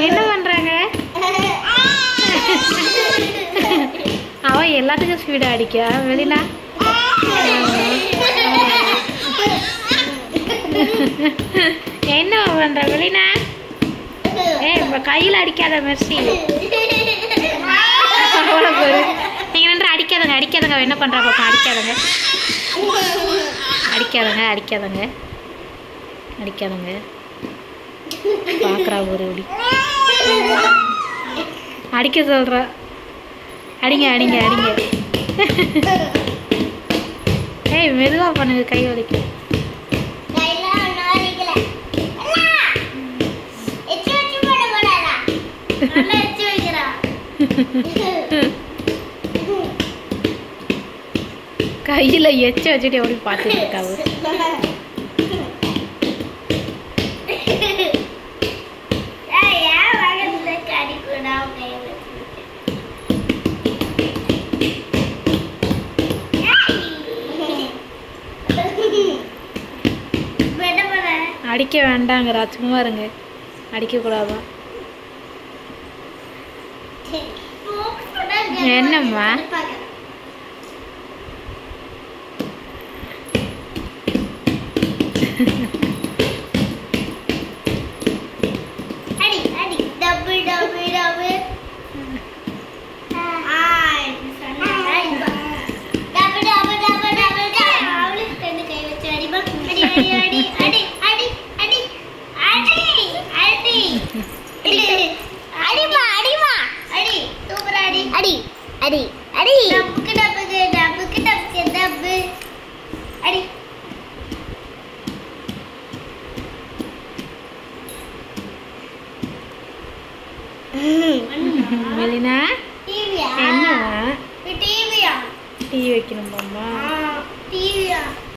என்ன பண்றாங்க? அவ எல்லாத்துக்கும் ஸ்பீடா அடிக்கா வெளினா. என்ன பண்ற வெளினா? கையில அடிக்காத மெர்சி. நீங்க நின்று அடிக்காதங்க அடிக்காதங்க. என்ன பண்றா பாப்பா? அடிக்காதங்க அடிக்காதங்க அடிக்காதங்க அடிக்காதங்க. பாக்குறா ஒரு இப்படி அடிக்க சொல்ற. அடிங்க அடிங்க அடிங்க. ஏய் மெதுவா பண்ணுங்க, கை வலிக்கும். கையில எச்ச வச்சுட்டு எப்படி பார்த்துட்டு இருக்காவு? அடிக்க வேண்டாங்கிறா, சும்மா இருங்க. அடிக்க கூடாதான். என்னம்மா? அடி அடி டப்புக்கு டப்புக்கு டப்புக்கு டப்புக்கு டப்பு அடி. வெளினா டிவியா? என்னவா? டிவியா? டிவி வைக்கணும் மாமா. டிவியா?